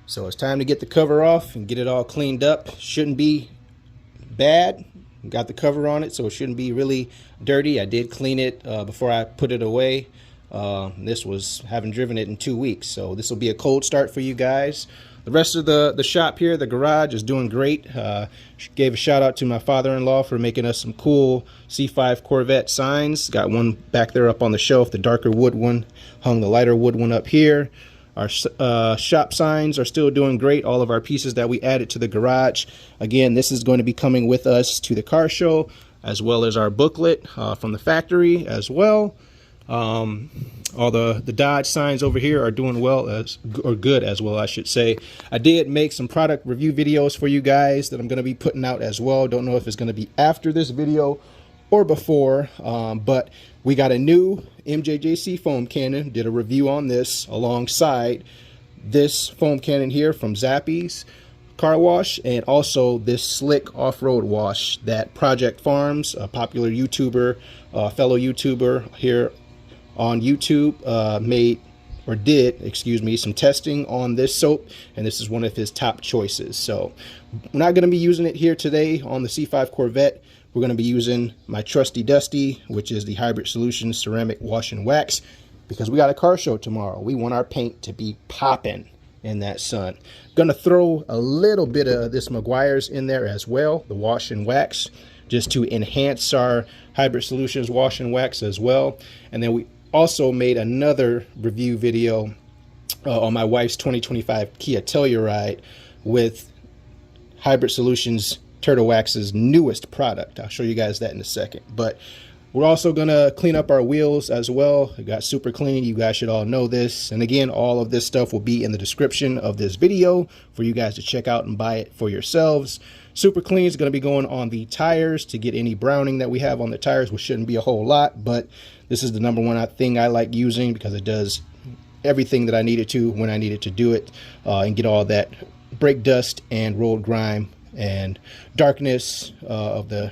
So it's time to get the cover off and get it all cleaned up. Shouldn't be bad. Got the cover on it, so it shouldn't be really dirty. I did clean it before I put it away. This was, haven't driven it in 2 weeks, so this will be a cold start for you guys. The rest of the shop here, the garage, is doing great. Gave a shout out to my father-in-law for making us some cool C5 Corvette signs. Got one back there up on the shelf, the darker wood one. Hung the lighter wood one up here. Our shop signs are still doing great. All of our pieces that we added to the garage. Again, this is going to be coming with us to the car show, as well as our booklet from the factory as well. All the Dodge signs over here are doing well, or good as well, I should say. I did make some product review videos for you guys that I'm going to be putting out as well. Don't know if it's going to be after this video or before, but we got a new MJJC foam cannon. Did a review on this alongside this foam cannon here from Zappy's car wash, and also this slick off-road wash that Project Farms, a popular YouTuber, fellow YouTuber here on YouTube, did some testing on this soap, and this is one of his top choices. So we're not going to be using it here today on the C5 Corvette. We're going to be using my trusty Dusty, which is the Hybrid Solutions ceramic wash and wax, because we got a car show tomorrow. We want our paint to be popping in that sun. Gonna throw a little bit of this Meguiar's in there as well, the wash and wax, just to enhance our Hybrid Solutions wash and wax as well. And then we also made another review video on my wife's 2025 Kia Telluride with Hybrid Solutions Turtle Wax's newest product. I'll show you guys that in a second. But we're also gonna clean up our wheels as well. It got super clean. You guys should all know this. And again, all of this stuff will be in the description of this video for you guys to check out and buy it for yourselves. Super clean is gonna be going on the tires to get any browning that we have on the tires, which shouldn't be a whole lot, but this is the number one thing I like using because it does everything that I needed to when I needed to do it, and get all that brake dust and road grime and darkness of the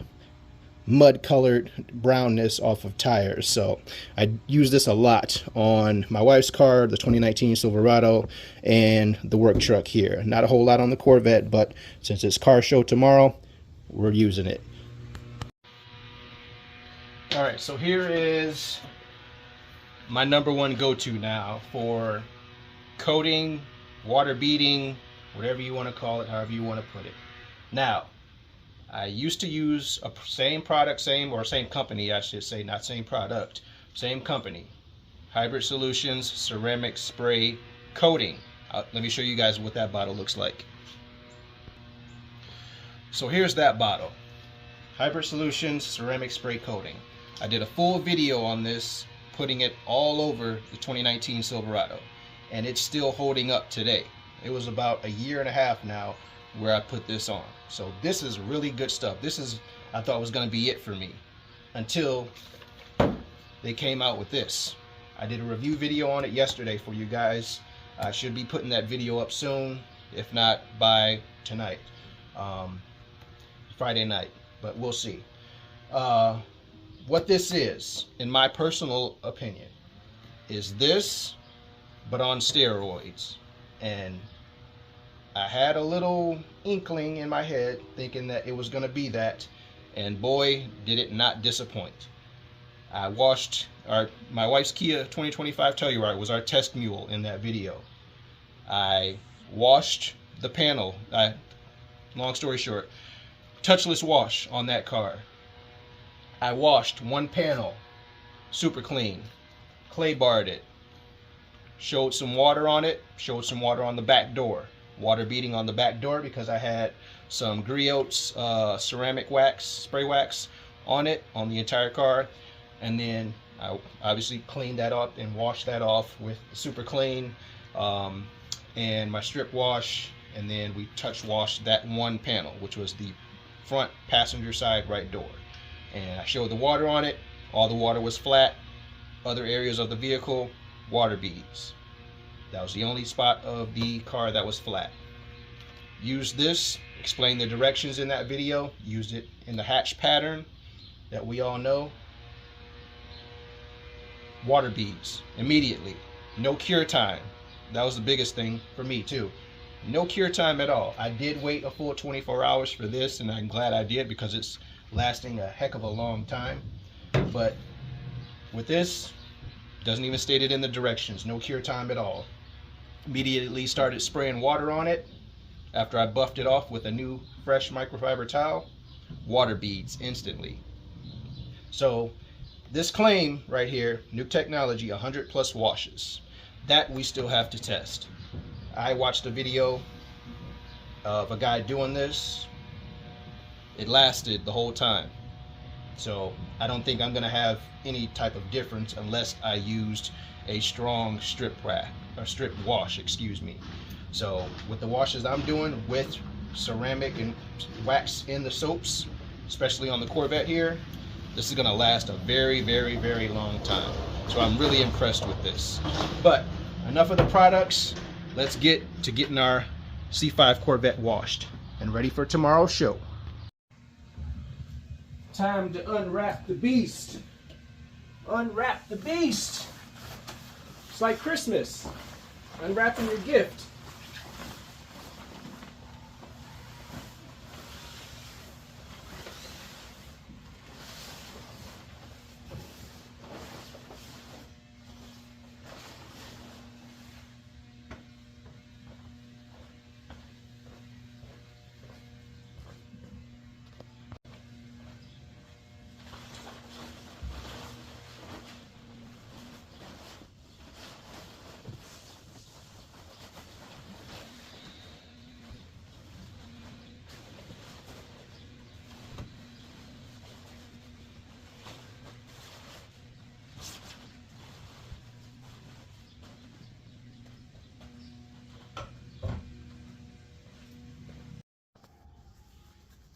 mud colored brownness off of tires. So I use this a lot on my wife's car, the 2019 Silverado, and the work truck here. Not a whole lot on the Corvette, but since it's car show tomorrow, we're using it. All right, so here is my number one go-to now for coating, water beading, whatever you want to call it, however you want to put it. Now, I used to use a same product, same company, I should say, not same product, same company. Hybrid Solutions ceramic spray coating. Let me show you guys what that bottle looks like. So here's that bottle. Hybrid Solutions ceramic spray coating. I did a full video on this, putting it all over the 2019 Silverado, and it's still holding up today. It was about a year and a half now where I put this on. So this is really good stuff. This is, I thought, was going to be it for me until they came out with this. I did a review video on it yesterday for you guys. I should be putting that video up soon, if not by tonight, Friday night, but we'll see. What this is, in my personal opinion, is this, but on steroids. And I had a little inkling in my head thinking that it was going to be that, and boy, did it not disappoint. I washed my wife's Kia 2025 Telluride, was our test mule in that video. I washed the panel, long story short, touchless wash on that car. I washed one panel, super clean, clay barred it, showed some water on it, showed some water on the back door. Water beading on the back door because I had some Griot's ceramic wax, spray wax on it, on the entire car. And then I obviously cleaned that up and washed that off with super clean and my strip wash. And then we touch washed that one panel, which was the front passenger side right door. And I showed the water on it. All the water was flat. Other areas of the vehicle, water beads. That was the only spot of the car that was flat. Used this, explained the directions in that video, used it in the hatch pattern that we all know. Water beads, immediately. No cure time. That was the biggest thing for me too. No cure time at all. I did wait a full 24 hours for this, and I'm glad I did because it's lasting a heck of a long time. But with this, doesn't even state it in the directions. No cure time at all. Immediately started spraying water on it. After I buffed it off with a new fresh microfiber towel, water beads instantly. So this claim right here, new technology, 100 plus washes, that we still have to test. I watched a video of a guy doing this. It lasted the whole time. So I don't think I'm gonna have any type of difference unless I used a strong strip wash, excuse me. So with the washes I'm doing with ceramic and wax in the soaps, especially on the Corvette here, this is gonna last a very, very, very long time. So I'm really impressed with this. But enough of the products. Let's get to getting our C5 Corvette washed and ready for tomorrow's show. Time to unwrap the beast. Unwrap the beast. It's like Christmas. Unwrapping your gift.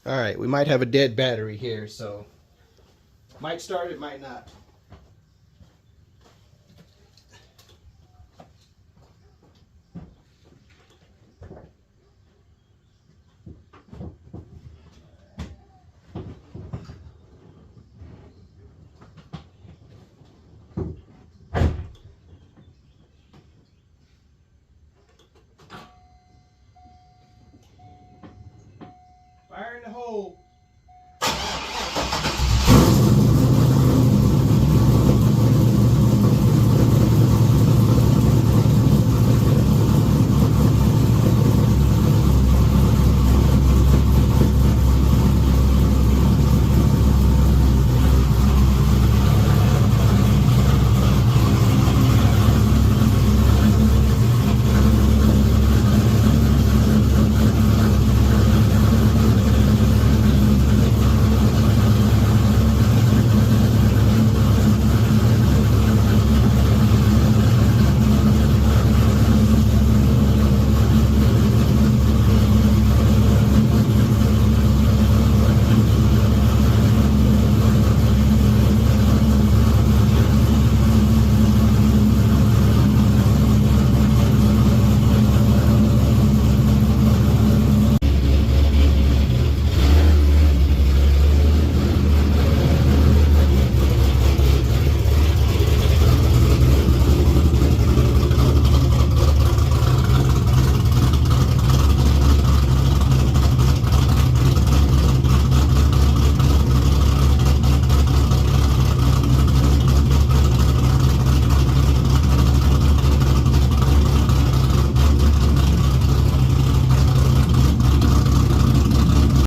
All right, we might have a dead battery here, so might start, it might not. Fire in the hole.